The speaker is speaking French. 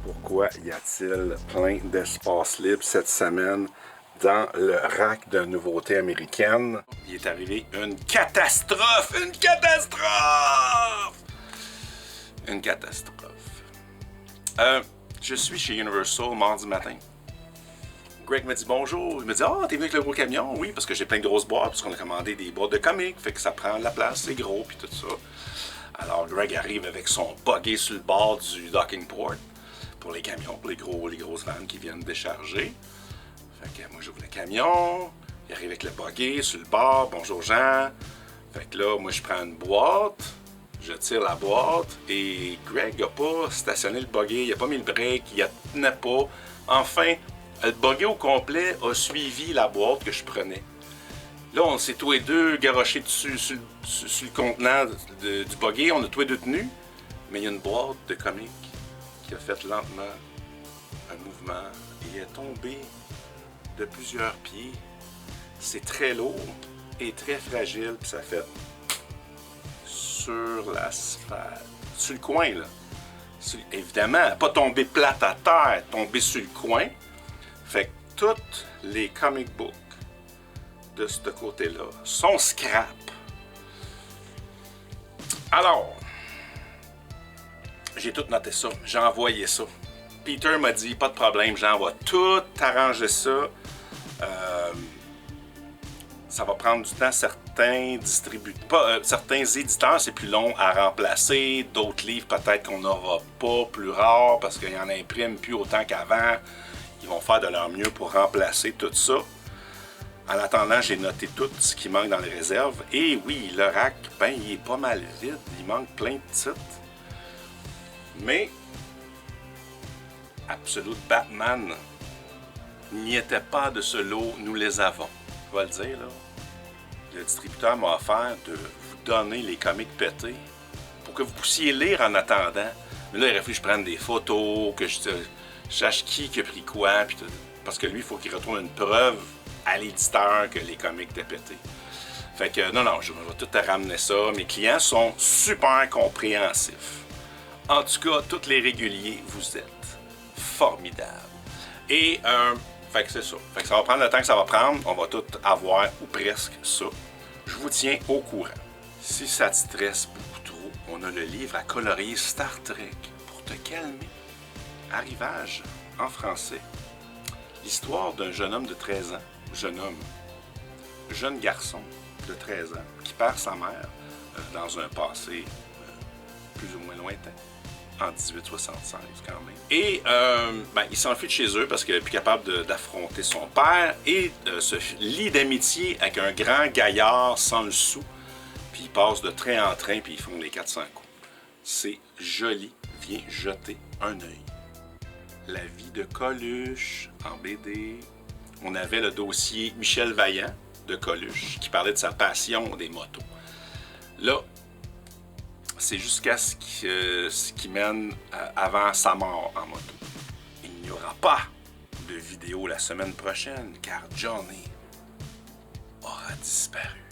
Pourquoi y a-t-il plein d'espace libre cette semaine dans le rack de nouveautés américaines? Il est arrivé une catastrophe! Une catastrophe! Une catastrophe. Je suis chez Universal mardi matin. Greg me dit bonjour. Il me dit « Ah, t'es venu avec le gros camion? » Oui, parce que j'ai plein de grosses boîtes, parce qu'on a commandé des boîtes de comics, fait que ça prend de la place, c'est gros, puis tout ça. Alors Greg arrive avec son buggy sur le bord du docking port pour les camions, pour les grosses vannes qui viennent décharger. Fait que moi j'ouvre le camion, il arrive avec le buggy sur le bord, bonjour Jean. Fait que là, moi je prends une boîte, je tire la boîte et Greg n'a pas stationné le buggy, il n'a pas mis le break, il ne tenait pas. Enfin, le buggy au complet a suivi la boîte que je prenais. Là, on s'est tous les deux garochés dessus sur le contenant du buggy, on a tous les deux tenus, mais il y a une boîte de comics qui a fait lentement un mouvement et est tombée de plusieurs pieds. C'est très lourd et très fragile, puis ça fait sur l'asphalte, sur le coin là. Évidemment, pas tomber plate à terre, tomber sur le coin. Fait que toutes les comic books de ce côté-là sont scrap. Alors, j'ai tout noté ça, j'ai envoyé ça. Peter m'a dit, pas de problème, j'envoie tout arranger ça. Ça va prendre du temps, certains éditeurs, c'est plus long à remplacer. D'autres livres, peut-être qu'on n'aura pas, plus rares, parce qu'ils en impriment plus autant qu'avant. Ils vont faire de leur mieux pour remplacer tout ça. En attendant, j'ai noté tout ce qui manque dans les réserves. Et oui, le rack, ben, il est pas mal vide. Il manque plein de titres. Mais Absolute Batman n'y était pas de ce lot, nous les avons. Je vais le dire, là. Le distributeur m'a offert de vous donner les comics pétés pour que vous puissiez lire en attendant. Mais là, il aurait fallu que je prenne des photos, que je sache qui a pris quoi, puis tout. Parce que lui, il faut qu'il retrouve une preuve à l'éditeur que les comics étaient pétés. Fait que non, je vais tout ramener ça. Mes clients sont super compréhensifs. En tout cas, tous les réguliers, vous êtes formidables. Et fait que c'est ça. Fait que ça va prendre le temps que ça va prendre. On va tout avoir, ou presque, ça. Je vous tiens au courant. Si ça te stresse beaucoup trop, on a le livre à colorier Star Trek pour te calmer. Arrivage en français. L'histoire d'un jeune homme de 13 ans. Jeune garçon de 13 ans qui perd sa mère dans un passé plus ou moins lointain. En 1876 quand même. Et il s'enfuit de chez eux parce qu'il n'est plus capable d'affronter son père et se lie d'amitié avec un grand gaillard sans le sou. Puis ils passent de train en train puis ils font les 400 coups. C'est joli. Viens jeter un œil. La vie de Coluche en BD. On avait le dossier Michel Vaillant de Coluche qui parlait de sa passion des motos. Là, c'est jusqu'à ce qui mène avant sa mort en moto. Il n'y aura pas de vidéo la semaine prochaine car Johnny aura disparu.